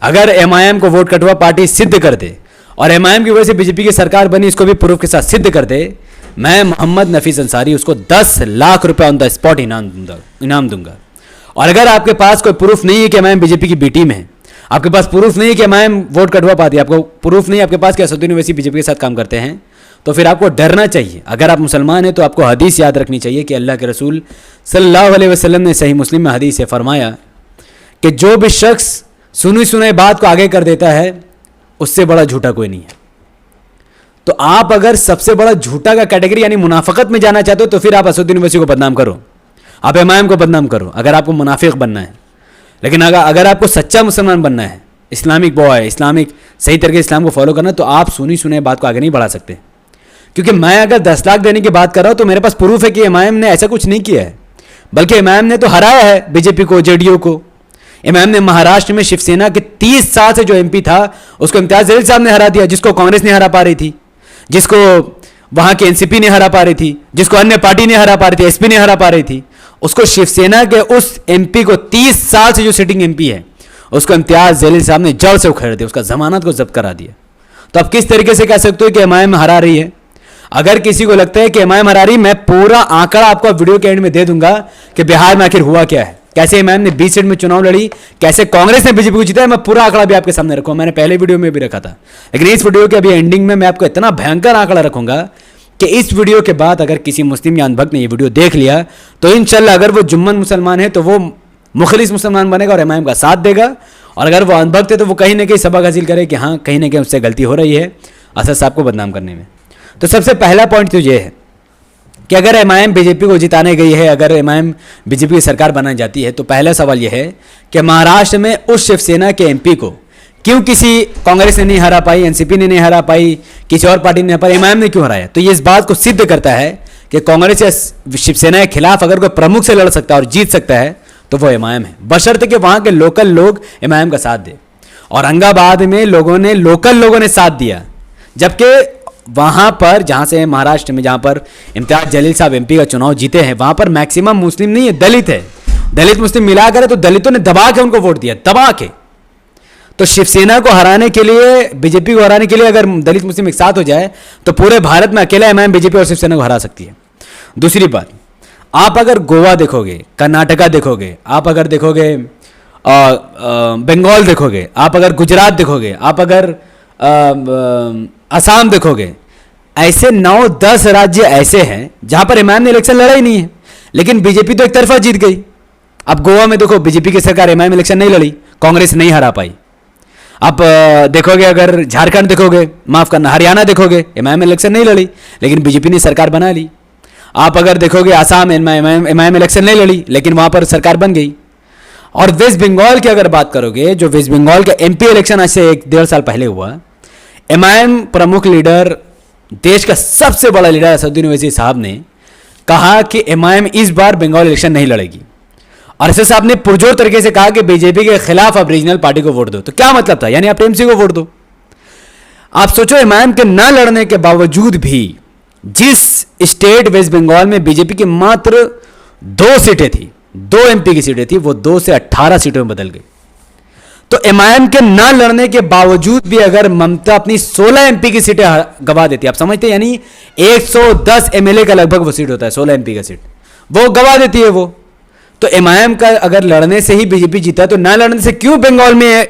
अगर एमआईएम को वोट कटवा पार्टी सिद्ध कर दे और एमआईएम की वजह से बीजेपी की सरकार बनी, इसको भी प्रूफ के साथ सिद्ध कर दे, मैं मोहम्मद नफीस अंसारी उसको 10 लाख रुपए ऑन द स्पॉट इनाम दूंगा। और अगर आपके पास कोई प्रूफ नहीं है कि एमआईएम बीजेपी की बी टीम है, आपके पास प्रूफ नहीं है कि एमआईएम वोट कटवा पाती है, आपको प्रूफ नहीं है आपके पास कि असदुद्दीन ओवैसी बीजेपी के साथ काम करते हैं, तो फिर आपको डरना चाहिए। अगर आप मुसलमान हैं तो आपको हदीस याद रखनी चाहिए कि अल्लाह के रसूल सल्लल्लाहु अलैहि वसल्लम ने सही मुस्लिम में हदीस से फरमाया कि जो भी शख्स सुनी सुनाई बात को आगे कर देता है उससे बड़ा झूठा कोई नहीं है। तो आप अगर सबसे बड़ा झूठा का कैटेगरी यानी मुनाफिकत में जाना चाहते हो तो फिर आप असदुद्दीन ओवैसी को बदनाम करो, आप एमआईएम को बदनाम करो, अगर आपको मुनाफिक बनना है। लेकिन अगर आपको सच्चा मुसलमान बनना है, इस्लामिक बॉय, इस्लामिक सही तरीके से इस्लाम को फॉलो करना, तो आप सुनी सुनाई बात को आगे नहीं बढ़ा सकते। क्योंकि मैं अगर 10 लाख देने की बात कर रहा हूं तो मेरे पास प्रूफ है कि एमआईएम ने ऐसा कुछ नहीं किया है, बल्कि एमआईएम ने तो हराया है बीजेपी को, जेडीयू को। एमआईएम ने महाराष्ट्र में शिवसेना के 30 साल से जो एमपी था उसको इम्तियाज जलील साहब ने हरा दिया, जिसको कांग्रेस ने हरा पा रही थी, जिसको वहां के एनसीपी ने हरा पा रही थी, जिसको अन्य पार्टी ने हरा पा रही थी, एसपी ने हरा पा रही थी, उसको शिवसेना के उस एमपी को 30 साल से जो सिटिंग एमपी है उसको इम्तियाज जलील साहब ने जड़ से उखेड़ दिया, उसका जमानत को जब्त करा दिया। तो अब किस तरीके से कह सकते हो कि एमआईएम हरा रही है? अगर किसी को लगता है कि एमआईएम हरा रही, मैं पूरा आंकड़ा आपको वीडियो के एंड में दे दूंगा कि बिहार में आखिर हुआ क्या है, कैसे एमआईएम ने 20 सीट में चुनाव लड़ी, कैसे कांग्रेस ने बीजेपी को जीता है। मैं पूरा आंकड़ा भी आपके सामने रखूंगा, मैंने पहले वीडियो में भी रखा था, लेकिन इस वीडियो के अभी एंडिंग में मैं आपको इतना भयंकर आंकड़ा रखूंगा कि इस वीडियो के बाद अगर किसी मुस्लिम या अनभक्त ने ये वीडियो देख लिया तो इंशाल्लाह अगर वो जुम्मन मुसलमान है तो वो मुखलिस मुसलमान बनेगा और एमआईएम का साथ देगा, और अगर वो अनभक्त है तो वो कहीं ना कहीं सबक हासिल करे कि हाँ कहीं ना कहीं उससे गलती हो रही है असद साहब को बदनाम करने में। तो सबसे पहला पॉइंट तो ये है कि अगर एमआईएम बीजेपी को जिताने गई है, अगर एमआईएम बीजेपी की सरकार बनाई जाती है, तो पहला सवाल यह है कि महाराष्ट्र में उस शिवसेना के एमपी को क्यों किसी कांग्रेस ने नहीं हरा पाई, एनसीपी ने नहीं हरा पाई, किसी और पार्टी ने नहीं हरा पाई, एमआईएम ने क्यों हराया? तो ये इस बात को सिद्ध करता है कि कांग्रेस या शिवसेना के खिलाफ अगर कोई प्रमुख से लड़ सकता है और जीत सकता है तो वो एमआईएम है, बशर्ते कि वहां के लोकल लोग एमआईएम का साथ दे। औरंगाबाद में लोकल लोगों ने साथ दिया, जबकि वहां पर जहां से महाराष्ट्र में जहां पर इम्तियाज जलील साहब एमपी का चुनाव जीते हैं वहां पर मैक्सिमम मुस्लिम नहीं है, दलित है। दलित मुस्लिम मिलाकर तो दलितों ने दबा के उनको वोट दिया, दबा के। तो शिवसेना को हराने के लिए, बीजेपी को हराने के लिए अगर दलित मुस्लिम एक साथ हो जाए तो पूरे भारत में अकेला एमआईएम बीजेपी और शिवसेना को हरा सकती है। दूसरी बात, आप अगर गोवा देखोगे, कर्नाटका देखोगे, आप अगर देखोगे बंगाल देखोगे, आप अगर गुजरात देखोगे, आप अगर असम देखोगे, ऐसे 9-10 राज्य ऐसे हैं जहां पर एमआईएम ने इलेक्शन लड़ा ही नहीं है, लेकिन बीजेपी तो एक तरफा जीत गई। अब गोवा में देखो, बीजेपी की सरकार, एमआईएम इलेक्शन नहीं लड़ी, कांग्रेस नहीं हरा पाई। आप देखोगे, अगर झारखंड देखोगे, माफ करना हरियाणा देखोगे, एमआईएम इलेक्शन नहीं लड़ी लेकिन बीजेपी ने सरकार बना ली। आप अगर देखोगे आसाम, एमआईएम इलेक्शन नहीं लड़ी लेकिन वहां पर सरकार बन गई। और वेस्ट बंगाल की अगर बात करोगे, जो वेस्ट बंगाल का एमपी इलेक्शन आज से 1-1.5 साल पहले हुआ, एमआईएम प्रमुख लीडर, देश का सबसे बड़ा लीडर असदुद्दीन ओवैसी साहब ने कहा कि एमआईएम इस बार बंगाल इलेक्शन नहीं लड़ेगी, और असद साहब ने पुरजोर तरीके से कहा कि बीजेपी के खिलाफ आप रीजनल पार्टी को वोट दो। तो क्या मतलब था? यानी आप टीएमसी को वोट दो। आप सोचो, एमआईएम के ना लड़ने के बावजूद भी जिस स्टेट वेस्ट बंगाल में बीजेपी की मात्र 2 सीटें थी, 2 एमपी की सीटें थी, वो 2 से 18 सीटों में बदल गई। तो एमआईएम के ना लड़ने के बावजूद भी अगर ममता अपनी 16 एमपी की सीटें गवा देती, आप समझते हैं, यानी 110 एमएलए का लगभग वो सीट होता है, 16 एमपी का सीट वो गवा देती है वो। तो एमआईएम का अगर लड़ने से ही बीजेपी जीता, तो ना लड़ने से क्यों बंगाल में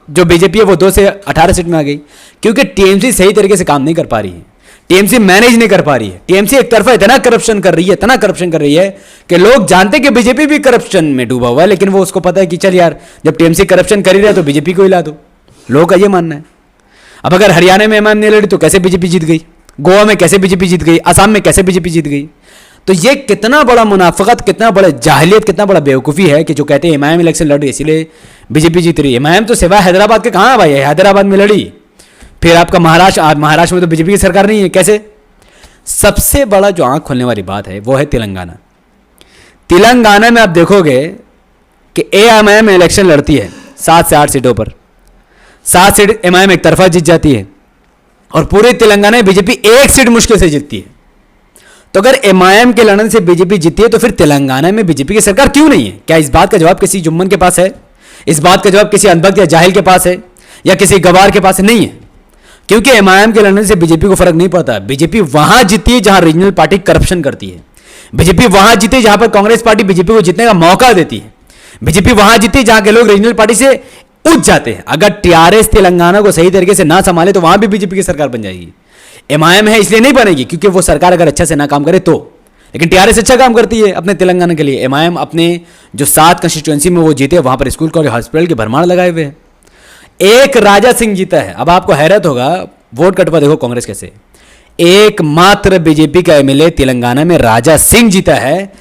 जो बीजेपी है वो 2 से 18 सीट में आ गई? क्योंकि टीएमसी सही तरीके से काम नहीं कर पा रही है, टीएमसी मैनेज नहीं कर पा रही है। टीएमसी एक तरफा इतना करप्शन कर रही है कि लोग जानते कि बीजेपी भी करप्शन में डूबा हुआ है, लेकिन वो उसको पता है कि चल यार, जब टीएमसी करप्शन कर ही रहा है तो बीजेपी को हिला दो। लोगों का ये मानना है। अब अगर हरियाणा में एमआईएम नहीं लड़ी तो कैसे बीजेपी जीत गई? गोवा में कैसे बीजेपी जीत गई? असम में कैसे बीजेपी जीत गई? तो ये कितना बड़ा मुनाफिकत, कितना बड़ा जाहिलियत, कितना बड़ा बेवकूफ़ी है कि जो कहते हैं एमआईएम इलेक्शन लड़ रही है इसलिए बीजेपी जीत रही है। एमआईएम तो सिवाय हैदराबाद के कहाँ भाई है? हैदराबाद में लड़ी, फिर आपका महाराष्ट्र में तो बीजेपी की सरकार नहीं है, कैसे? सबसे बड़ा जो आंख खोलने वाली बात है वो है तेलंगाना। तेलंगाना में आप देखोगे कि एमआईएम इलेक्शन लड़ती है 7 से 8 सीटों पर, 7 सीट एमआईएम एक तरफा जीत जाती है, और पूरे तेलंगाना में बीजेपी 1 सीट मुश्किल से जीतती है। तो अगर एमआईएम के लड़ने से बीजेपी जीती है तो फिर तेलंगाना में बीजेपी की सरकार क्यों नहीं है? क्या इस बात का जवाब किसी जुम्मन के पास है? इस बात का जवाब किसी अनबख्त या जाहिल के पास है या किसी गवार के पास नहीं है, क्योंकि एमआईएम के लड़ने से बीजेपी को फर्क नहीं पड़ता। बीजेपी वहां जीती है जहां रीजनल पार्टी करप्शन करती है। बीजेपी वहां जीती जहां पर कांग्रेस पार्टी बीजेपी को जीतने का मौका देती है। बीजेपी वहां जीती जहां के लोग रीजनल पार्टी से उठ जाते हैं। अगर टीआरएस तेलंगाना को सही तरीके से ना संभाले तो वहां भी बीजेपी की सरकार बन जाएगी। एमआईएम है इसलिए नहीं बनेगी क्योंकि वो सरकार अगर अच्छा से ना काम करे तो, लेकिन टीआरएस अच्छा काम करती है अपने तेलंगाना के लिए। एमआईएम अपने जो 7 कंस्टिट्यूएंसी में वो जीते, वहां पर स्कूल कॉलेज हॉस्पिटल के भरमार लगाए हुए हैं। एक राजा सिंह जीता है। अब आपको हैरत होगा, वोट कटवा देखो कांग्रेस कैसे। एकमात्र बीजेपी का एमएलए तेलंगाना में राजा सिंह जीता है।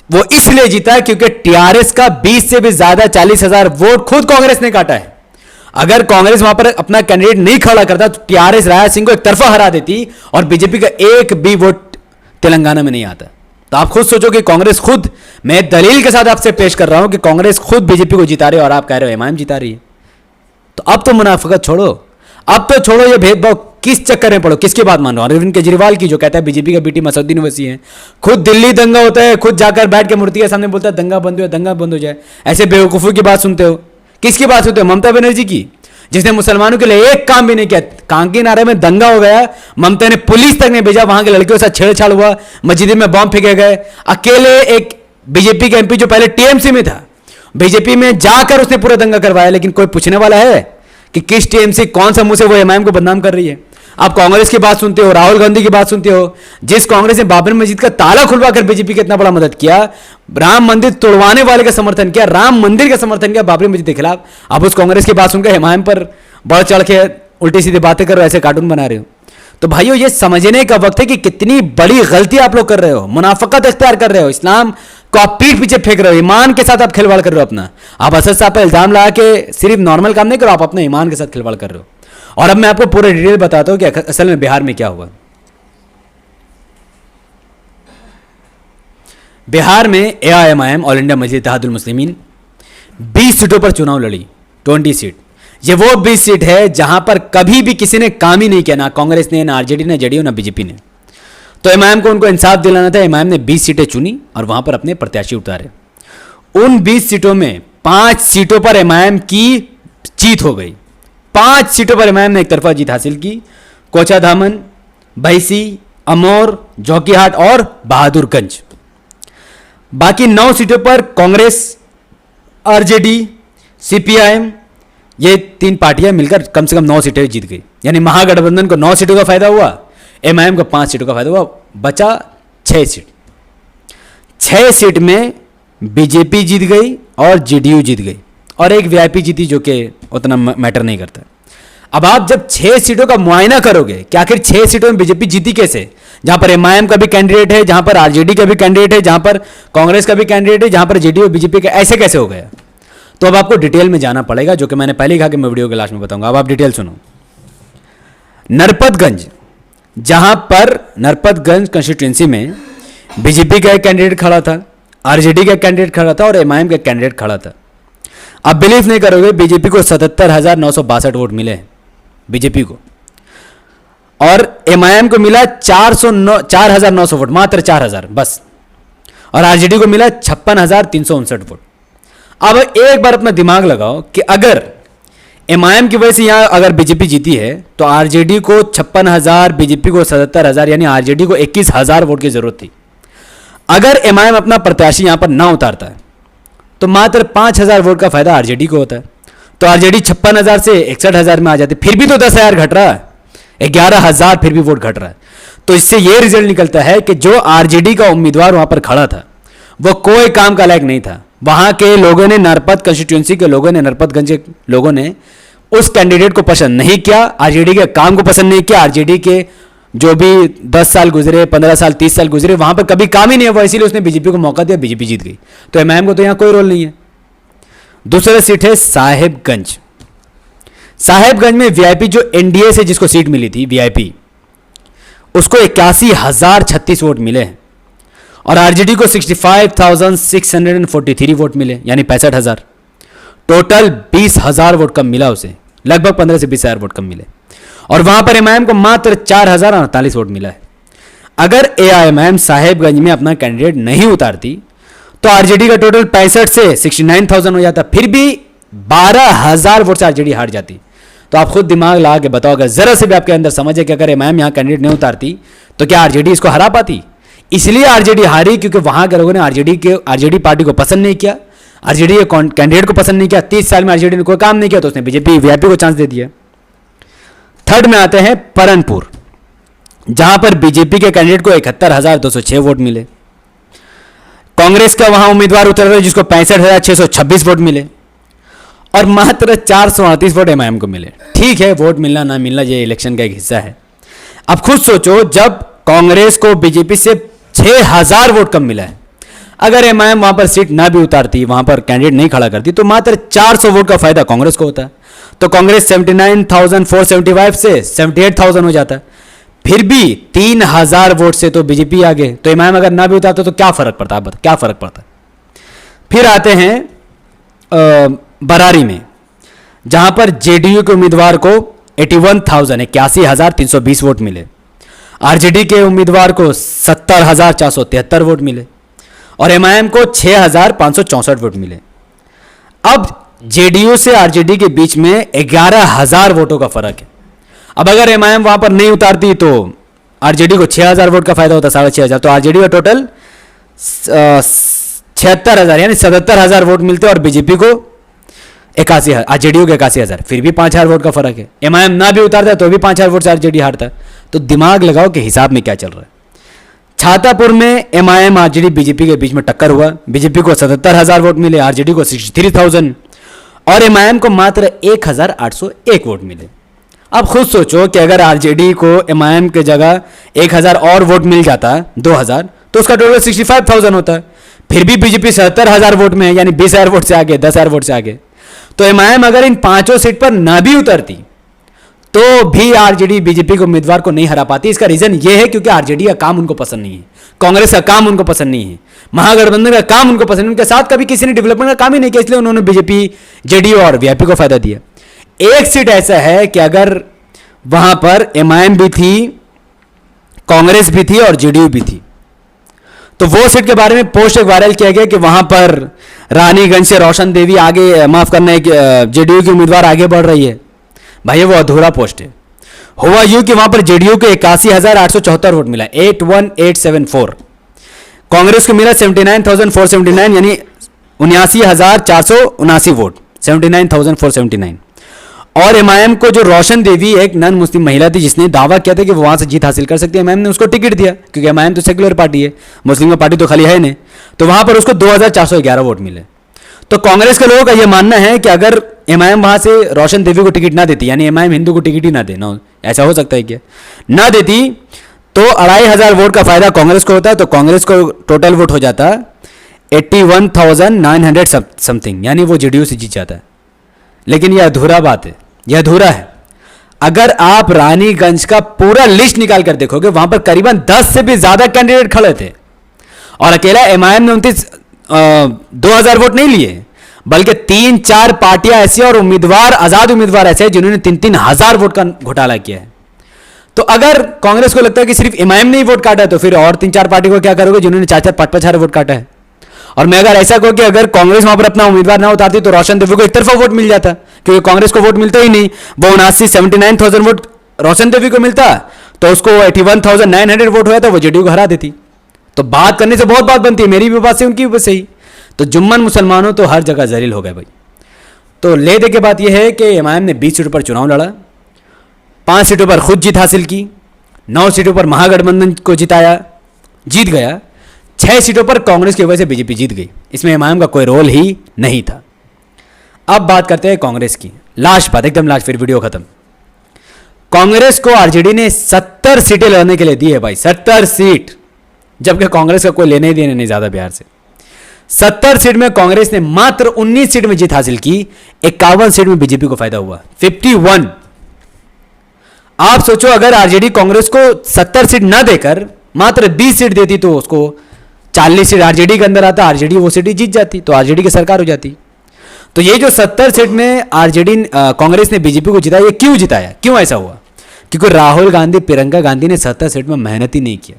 वो इसलिए जीता है क्योंकि टीआरएस का 20 से भी ज्यादा 40,000 वोट खुद कांग्रेस ने काटा है। अगर कांग्रेस वहां पर अपना कैंडिडेट नहीं खड़ा करता तो टीआरएस राजा सिंह को एक तरफा हरा देती और बीजेपी का एक भी वोट तेलंगाना में नहीं आता। तो आप खुद सोचो कि कांग्रेस खुद, मैं दलील के साथ आपसे पेश कर रहा हूं कि कांग्रेस खुद बीजेपी को जिता रही है और आप कह रहे हो एमआईएम जिता रही है। तो अब तो मुनाफिकत छोड़ो, अब तो छोड़ो ये भेदभाव, किस चक्कर में पड़ो, किसकी बात मान रहे हो? अरविंद केजरीवाल की, जो कहता है बीजेपी का बीटी मसउद्दीन ओवैसी है। खुद दिल्ली दंगा होता है, खुद जाकर बैठ के मूर्ति के सामने बोलता है दंगा बंद हो, दंगा बंद हो जाए। ऐसे बेवकूफों की बात सुनते हो। किसकी बात सुनते हो? ममता बनर्जी की, जिसने मुसलमानों के लिए एक काम भी नहीं किया। कांकी नारे में दंगा हो गया, ममता ने पुलिस तक नहीं भेजा, वहां के लड़कियों के साथ छेड़छाड़ हुआ, मस्जिद में बॉम्ब फेंके गए। अकेले एक बीजेपी के एमपी जो पहले टीएमसी में था, बीजेपी में जाकर उसने पूरा दंगा करवाया। लेकिन कोई पूछने वाला है कि किस टीएमसी, कौन सा मुंह से वो एमआईएम को बदनाम कर रही है? आप कांग्रेस की बात सुनते हो, राहुल गांधी की बात सुनते हो। जिस कांग्रेस ने बाबरी मस्जिद का ताला खुलवाकर बीजेपी की इतना बड़ा मदद किया, राम मंदिर तोड़वाने वाले का समर्थन किया, राम मंदिर का समर्थन किया बाबरी मस्जिद के खिलाफ, अब उस कांग्रेस की बात सुनकर एमआईएम पर बढ़ चढ़ के उल्टी सीधी बातें कर रहे हो, ऐसे कार्टून बना रहे हो। तो भाइयों, ये समझने का वक्त है कि कितनी बड़ी गलती आप लोग कर रहे हो। मुनाफिकत इख्तियार कर रहे हो, इस्लाम को आप पीठ पीछे फेंक रहे हो, ईमान के साथ आप खिलवाड़ कर रहे हो अपना। आप असद साहब पर इल्जाम लगा के सिर्फ नॉर्मल काम नहीं करो, आप अपने ईमान के साथ खिलवाड़ कर रहे हो। और अब मैं आपको पूरा डिटेल बताता हूं कि असल में बिहार में क्या हुआ। बिहार में एआईएमआईएम, ऑल इंडिया मजलिस इत्तेहादुल मुस्लिमीन, 20 सीटों पर चुनाव लड़ी, 20 सीट। ये वो 20 सीट है जहां पर कभी भी किसी ने काम ही नहीं किया, ना कांग्रेस ने, ना आरजेडी ने, जेडीयू, ना बीजेपी ने। तो एमआईएम को उनको इंसाफ दिलाना था। एमआईएम ने 20 सीटें चुनी और वहां पर अपने प्रत्याशी उतारे। उन 20 सीटों में 5 सीटों पर एमआईएम की जीत हो गई। 5 सीटों पर एमआईएम ने एक तरफा जीत हासिल की। कोचाधामन, बहसी, अमौर, जोकीहाट और बहादुरगंज। बाकी 9 सीटों पर कांग्रेस, आरजेडी, सीपीआईएम, ये 3 पार्टियां मिलकर कम से कम 9 सीटें जीत गई। यानी महागठबंधन को 9 सीटों का फायदा हुआ, एमआईएम को 5 सीटों का फायदा हुआ, बचा 6 सीट। 6 सीट में बीजेपी जीत गई और जेडीयू जीत गई और एक वीआईपी जीती, जो कि उतना मैटर नहीं करता। अब आप जब 6 सीटों का मुआयना करोगे कि आखिर 6 सीटों में बीजेपी जीती कैसे, जहां पर एमआईएम का भी कैंडिडेट है, जहां पर आरजेडी का भी कैंडिडेट है, जहां पर कांग्रेस का भी कैंडिडेट है, जहां पर जेडीयू बीजेपी का, ऐसे कैसे हो गया? तो अब आपको डिटेल में जाना पड़ेगा, जो कि मैंने पहले ही कहा कि मैं वीडियो के लास्ट में बताऊंगा। अब आप डिटेल सुनो। नरपतगंज, जहां पर नरपतगंज कंस्टिट्यूएंसी में बीजेपी का एक कैंडिडेट खड़ा था, आरजेडी का कैंडिडेट खड़ा था और एमआईएम का कैंडिडेट खड़ा था। आप बिलीव नहीं करोगे, बीजेपी को 77,962 वोट मिले बीजेपी को, और एमआईएम को मिला 4,900 वोट, मात्र 4,000 बस। और आरजेडी को मिला 56,359 वोट। अब एक बार अपना दिमाग लगाओ कि अगर एमआईएम की वजह से यहां अगर बीजेपी जीती है तो आरजेडी को 56,000, बीजेपी को 77,000, यानी आरजेडी को 21,000 वोट की जरूरत थी। अगर एमआईएम अपना प्रत्याशी यहां पर ना उतारता है तो मात्र 5,000 वोट का फायदा आरजेडी को होता है। तो आरजेडी 56,000 से 61,000 में आ जाती, फिर भी तो 10,000 घट रहा है, 11,000 फिर भी वोट घट रहा है। तो इससे यह रिजल्ट निकलता है कि जो आरजेडी का उम्मीदवार वहां पर खड़ा था वो कोई काम का लायक नहीं था। वहां के लोगों ने, नरपत कंस्टिट्यूएंसी के लोगों ने, नरपतगंज के लोगों ने उस कैंडिडेट को पसंद नहीं किया, आरजेडी के काम को पसंद नहीं किया। आरजेडी के जो भी 10 साल गुजरे, 15 साल, 30 साल गुजरे, वहां पर कभी काम ही नहीं हुआ, इसीलिए उसने बीजेपी को मौका दिया, बीजेपी जीत गई। तो एमआईएम को तो यहां कोई रोल नहीं है। दूसरा सीट है साहेबगंज। साहेबगंज में वीआईपी, जो एनडीए से जिसको सीट मिली थी वीआईपी, उसको 81,036 वोट मिले हैं और आरजेडी को 65,643 वोट मिले, यानी 65,000। टोटल 20,000 वोट कम मिला उसे, लगभग 15 से 20,000 वोट कम मिले। और वहां पर एमआईएम को मात्र 4,048 वोट मिला है। अगर एआईएमआईएम साहेबगंज में अपना कैंडिडेट नहीं उतारती तो आरजेडी का टोटल 65 से 69,000 हो जाता। फिर भी 12,000 वोट से आरजेडी हार जाती। तो आप खुद दिमाग लगा के बताओ, अगर जरा से भी आपके अंदर समझ है कि अगर एमआईएम यहाँ कैंडिडेट नहीं उतारती तो क्या आरजेडी इसको हरा पाती? इसलिए आरजेडी हारी क्योंकि वहां के लोगों ने आरजेडी पार्टी को पसंद नहीं किया, आरजेडी के कैंडिडेट को पसंद नहीं किया। 30 साल में आरजेडी ने कोई काम नहीं किया तो उसने बीजेपी वीआईपी को चांस दे दिया। थर्ड में आते हैं परनपुर, जहां पर बीजेपी के कैंडिडेट को 71,206 वोट मिले। कांग्रेस का वहां उम्मीदवार उतर रहे जिसको 65,626 वोट मिले और मात्र 438 वोट एमआईएम को मिले। ठीक है, वोट मिलना ना मिलना ये इलेक्शन का एक हिस्सा है। अब खुद सोचो, जब कांग्रेस को बीजेपी से 6,000 वोट कम मिला है, अगर एमआईएम वहां पर सीट ना भी उतारती, वहां पर कैंडिडेट नहीं खड़ा करती, तो मात्र 400 वोट का फायदा कांग्रेस को होता। तो कांग्रेस 79,475 से 78,000 हो जाता। फिर भी 3,000 वोट से तो बीजेपी आगे। तो एमआईएम अगर ना भी उतारता तो क्या फर्क पड़ता? आप क्या फर्क पड़ता? फिर आते हैं बरारी में, जहां पर जेडीयू के उम्मीदवार को 81,320 वोट मिले, आरजेडी के उम्मीदवार को 70,473 वोट मिले और एमआईएम को 6,564 वोट मिले। अब जेडीयू से आरजेडी के बीच में 11,000 वोटों का फर्क है। अब अगर एमआईएम वहां पर नहीं उतारती तो आरजेडी को 6,000 वोट का फायदा होता, 6,500। तो आरजेडी का टोटल 76,000 यानी 77,000 वोट मिलते और बीजेपी को 81,000, आरजेडी को 81,000। फिर भी 5,000 वोट का फर्क है। एमआईएम ना भी उतारता तो भी 5,000 वोट से आरजेडी हारता। तो दिमाग लगाओ कि हिसाब में क्या चल रहा है। छातापुर में एमआईएम आरजेडी बीजेपी के बीच में टक्कर हुआ। बीजेपी को 77,000 वोट मिले, आरजेडी को 63,000 और एमआईएम को मात्र 1,801 वोट मिले। अब खुद सोचो कि अगर आरजेडी को एमआईएम के जगह 1,000 और वोट मिल जाता, 2,000, तो उसका टोटल 65,000 होता। फिर भी बीजेपी 77,000 वोट में है, यानी 20,000 वोट से आगे, 10,000 वोट से आगे। तो एमआईएम अगर इन पांचों सीट पर ना भी उतरती तो भी आरजेडी बीजेपी के उम्मीदवार को नहीं हरा पाती। इसका रीजन यह है क्योंकि आरजेडी का काम उनको पसंद नहीं है, कांग्रेस का काम उनको पसंद नहीं है, महागठबंधन का काम उनको पसंद नहीं, उनके साथ कभी किसी ने डेवलपमेंट का काम ही नहीं किया, इसलिए उन्होंने बीजेपी, जेडीयू और वीआईपी को फायदा दिया। एक सीट ऐसा है कि अगर वहां पर एमआईएम भी थी, कांग्रेस भी थी और जेडीयू भी थी, तो वो सीट के बारे में पोस्ट एक वायरल किया गया कि वहां पर रानीगंज से रोशन देवी आगे, माफ करना, जेडीयू की उम्मीदवार आगे बढ़ रही है। भाई वो अधूरा पोस्ट है। हुआ यूं कि वहां पर जेडीयू को 81,874 वोट मिला, 81,874। कांग्रेस को मिला 79,479 यानी 79,479 वोट, 79,479। और एमआईएम को जो रोशन देवी, एक नॉन मुस्लिम महिला थी जिसने दावा किया था कि वो वहां से जीत हासिल कर सकती है, एमआईएम ने उसको टिकट दिया क्योंकि एमआईएम तो सेक्युलर पार्टी है, मुस्लिम का पार्टी तो खाली है नहीं। तो वहां पर उसको 2,411 वोट मिले। तो कांग्रेस के लोगों का यह मानना है कि अगर एमआईएम वहां से रोशन देवी को टिकट ना देती, यानी एमआईएम हिंदू को टिकट ही ना देना, ऐसा हो सकता है क्या, ना देती तो 2,500 वोट का फायदा कांग्रेस को होता है। तो कांग्रेस को टोटल वोट हो जाता 81,900 समथिंग, यानी वो जेडीयू से जीत जाता है। लेकिन यह अधूरा बात है, यह अधूरा है। अगर आप रानीगंज का पूरा लिस्ट निकाल कर देखोगे, वहां पर करीबन 10 से भी ज्यादा कैंडिडेट खड़े थे और अकेला एमआईएम ने 2,000 वोट नहीं लिए, बल्कि 3-4 पार्टियां ऐसी और उम्मीदवार, आजाद उम्मीदवार ऐसे जिन्होंने 3,000 वोट का घोटाला किया है। तो अगर कांग्रेस को लगता है कि सिर्फ एमआईएम ने ही वोट काटा है, तो फिर और 3-4 पार्टी को क्या करोगे जिन्होंने 4-4, 5-5 वोट काटा है। और मैं अगर ऐसा कहूं कि अगर कांग्रेस वहां पर अपना उम्मीदवार ना उतारती तो रोशन देवी को एक तरफा वोट मिल जाता, क्योंकि कांग्रेस को वोट मिलता ही नहीं। वो 79,000 वोट रोशन देवी को मिलता तो उसको 81,900 वोट हुआ था, वो जेडीयू को हरा देती। तो बात करने से बहुत बात बनती है, मेरी भी बात से उनकी भी सही। तो जुम्मन मुसलमानों तो हर जगह जलील हो गए भाई। तो ले दे के बात यह है कि एमआईएम ने 20 सीटों पर चुनाव लड़ा, 5 सीटों पर खुद जीत हासिल की, 9 सीटों पर महागठबंधन को जिताया, जीत गया, 6 सीटों पर कांग्रेस की वजह से बीजेपी जीत गई। इसमें एमआईएम का कोई रोल ही नहीं था। अब बात करते हैं कांग्रेस की, लास्ट बात, एकदम लास्ट, फिर वीडियो खत्म। कांग्रेस को आरजेडी ने 70 सीटें लड़ने के लिए दी है भाई, 70 सीट, जबकि कांग्रेस का कोई लेने देने नहीं ज्यादा बिहार से। 70 सीट में कांग्रेस ने मात्र 19 सीट में जीत हासिल की, 51 सीट में बीजेपी को फायदा हुआ, 51। आप सोचो अगर आरजेडी कांग्रेस को 70 सीट ना देकर मात्र 20 सीट देती तो उसको 40 सीट आरजेडी के अंदर आता, आरजेडी वो सीट जीत जाती, तो आरजेडी की सरकार हो जाती। तो ये जो 70 सीट में आरजेडी कांग्रेस ने बीजेपी को जिताया, ये क्यों जिताया, क्यों ऐसा हुआ? क्योंकि राहुल गांधी, प्रियंका गांधी ने 70 सीट में मेहनत ही नहीं किया।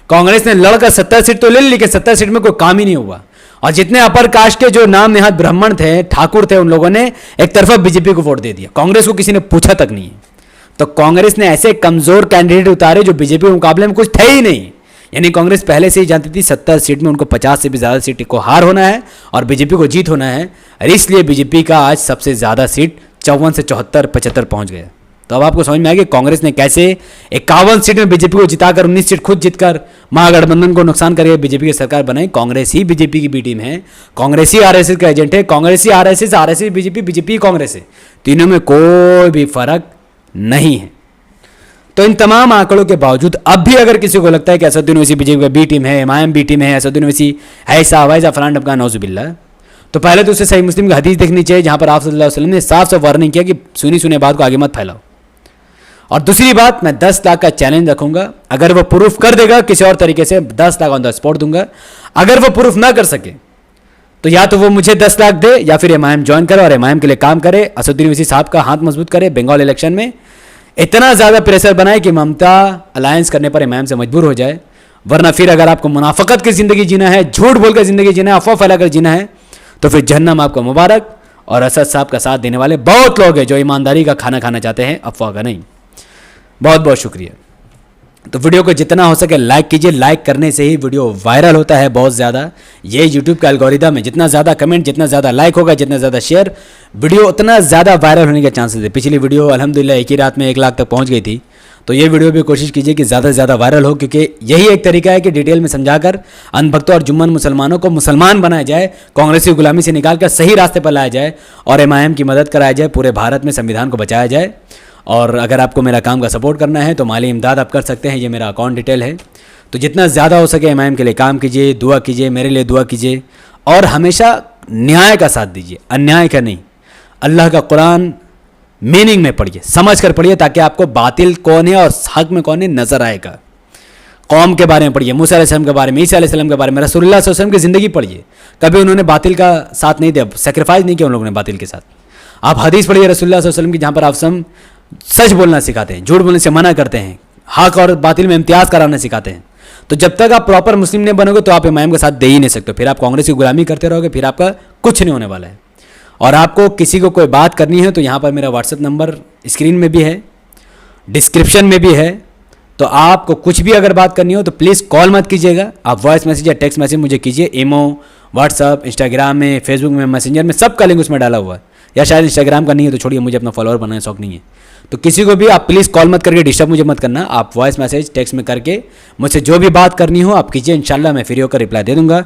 कांग्रेस ने लड़कर 70 सीट तो ले ली, लेकिन 70 सीट में कोई काम ही नहीं हुआ। और जितने अपर कास्ट के जो नाम नेहात ब्राह्मण थे, ठाकुर थे, उन लोगों ने एक तरफा बीजेपी को वोट दे दिया। कांग्रेस को किसी ने पूछा तक नहीं है। तो कांग्रेस ने ऐसे कमजोर कैंडिडेट उतारे जो बीजेपी के मुकाबले में कुछ थे ही नहीं। यानी कांग्रेस पहले से ही जानती थी 70 सीट में उनको 50 से भी ज्यादा सीट को हार होना है और बीजेपी को जीत होना है। और इसलिए बीजेपी का आज सबसे ज्यादा सीट 54 से 74 75 पहुंच गया। तो अब आपको समझ में आ गया कांग्रेस ने कैसे 51 सीट में बीजेपी को जिताकर 19 सीट खुद जीतकर महागठबंधन को नुकसान करके बीजेपी की सरकार बनाई। कांग्रेस ही बीजेपी की बी टीम है, कांग्रेस ही आरएसएस का एजेंट है, कांग्रेस ही RSS, RSS BJP, BJP Congress है। तीनों में कोई भी फर्क नहीं है। तो इन तमाम आंकड़ों के बावजूद अब भी अगर किसी को लगता है कि असदुद्दीन ओवैसी बीजेपी का बी टीम है, एमआईएम बी टीम है, असदुद्दीन ओवैसी ऐसा वैसा फलान ढमका नौजुबिल्ला, तो पहले तो उसे सही मुस्लिम की हदीस देखनी चाहिए जहां पर आप सल्लल्लाहु अलैहि वसल्लम ने साफ साफ वार्निंग किया कि सुनी सुने बात को आगे मत फैलाओ। और दूसरी बात, मैं 10 लाख का चैलेंज रखूंगा, अगर वो प्रूफ कर देगा किसी और तरीके से 10 लाख ऑन द स्पॉट दूंगा। अगर वो प्रूफ ना कर सके तो या तो वो मुझे 10 लाख दे या फिर एमआईएम ज्वाइन करे और एमआईएम के लिए काम करे, असदुद्दीन ओवैसी साहब का हाथ मजबूत करे, बंगाल इलेक्शन में इतना ज्यादा प्रेशर बनाए कि ममता अलायंस करने पर एमआईएम से मजबूर हो जाए। वरना फिर अगर आपको मुनाफकत की जिंदगी जीना है, झूठ बोलकर जिंदगी जीना है, अफवाह फैलाकर जीना है, तो फिर जहन्नम आपको मुबारक। और असद साहब का साथ देने वाले बहुत लोग हैं जो ईमानदारी का खाना खाना चाहते हैं, अफवाह का नहीं। बहुत बहुत शुक्रिया। तो वीडियो को जितना हो सके लाइक कीजिए, लाइक करने से ही वीडियो वायरल होता है बहुत ज़्यादा। ये यूट्यूब का एल्गोरिदम है, जितना ज़्यादा कमेंट, जितना ज़्यादा लाइक होगा, जितना ज़्यादा शेयर, वीडियो उतना ज़्यादा वायरल होने के चांसेस है। पिछली वीडियो अल्हम्दुलिल्लाह एक ही रात में 1 लाख तक पहुंच गई थी। तो ये वीडियो भी कोशिश कीजिए कि ज़्यादा से ज़्यादा वायरल हो, क्योंकि यही एक तरीका है कि डिटेल में समझाकर अंधभक्तों और जुम्मन मुसलमानों को मुसलमान बनाया जाए, कांग्रेस की गुलामी से निकालकर सही रास्ते पर लाया जाए और एमआईएम की मदद कराया जाए, पूरे भारत में संविधान को बचाया जाए। और अगर आपको मेरा काम का सपोर्ट करना है तो माली इमदाद आप कर सकते हैं, ये मेरा अकाउंट डिटेल है। तो जितना ज़्यादा हो सके एमआईएम के लिए काम कीजिए, दुआ कीजिए, मेरे लिए दुआ कीजिए और हमेशा न्याय का साथ दीजिए, अन्याय का नहीं। अल्लाह का कुरान मीनिंग में पढ़िए, समझ कर पढ़िए, ताकि आपको बातिल कौन है और हक में कौन है नजर आएगा। कौम के बारे में पढ़िए, मूसा अलैहिस्सलाम के बारे में, ईसा अलैहिस्सलाम के बारे में, रसूलुल्लाह सल्लल्लाहु अलैहि वसल्लम की ज़िंदगी पढ़िए। कभी उन्होंने बातिल का साथ नहीं दिया, सेक्रीफाइस नहीं किया उन लोगों ने बातिल के साथ। आप हदीस पढ़िए रसूलुल्लाह सल्लल्लाहु अलैहि वसल्लम की, जहाँ पर आप सब सच बोलना सिखाते हैं, झूठ बोलने से मना करते हैं, हक और बातिल में इम्तियाज कराना सिखाते हैं। तो जब तक आप प्रॉपर मुस्लिम नहीं बनोगे तो आप एमआईएम का साथ दे ही नहीं सकते, फिर आप कांग्रेस की गुलामी करते रहोगे, फिर आपका कुछ नहीं होने वाला है। और आपको किसी को कोई बात करनी है तो यहाँ पर मेरा व्हाट्सएप नंबर स्क्रीन में भी है, डिस्क्रिप्शन में भी है। तो आपको कुछ भी अगर बात करनी हो तो प्लीज़ कॉल मत कीजिएगा, आप वॉइस मैसेज या टेक्स्ट मैसेज मुझे कीजिए। इमो, व्हाट्सअप, इंस्टाग्राम में, फेसबुक में, मैसेंजर में, सबका लिंक उसमें डाला हुआ है। या शायद इंस्टाग्राम का नहीं है तो छोड़िए, मुझे अपना फॉलोअर बनाने शौक नहीं है। तो किसी को भी आप प्लीज़ कॉल मत करके डिस्टर्ब मुझे मत करना, आप वॉइस मैसेज टेक्स्ट में करके मुझसे जो भी बात करनी हो आप कीजिए, इंशाल्लाह मैं फ्री होकर रिप्लाई दे दूंगा।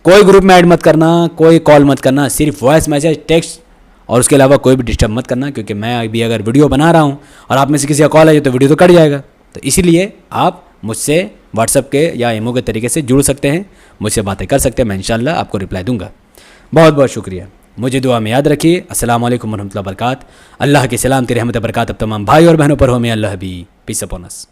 कोई ग्रुप में ऐड मत करना, कोई कॉल मत करना, सिर्फ वॉइस मैसेज, टेक्स्ट और उसके अलावा कोई भी डिस्टर्ब मत करना, क्योंकि मैं अभी अगर वीडियो बना रहा हूँ और आप में से किसी का कॉल आ जाए तो वीडियो तो कट जाएगा। तो इसीलिए आप मुझसे व्हाट्सअप के या इमो के तरीके से जुड़ सकते हैं, मुझसे बातें कर सकते हैं, मैं इंशाल्लाह आपको रिप्लाई दूंगा। बहुत बहुत शुक्रिया, मुझे दुआ में याद रखिए। अस्सलाम वालेकुम वरहमतुल्लाहि वबरकातुहू। अल्लाह की सलाम, रहमत बरकत अब तमाम भाई और बहनों पर हो, मैं अल्लाह भी पीस अपॉन अस।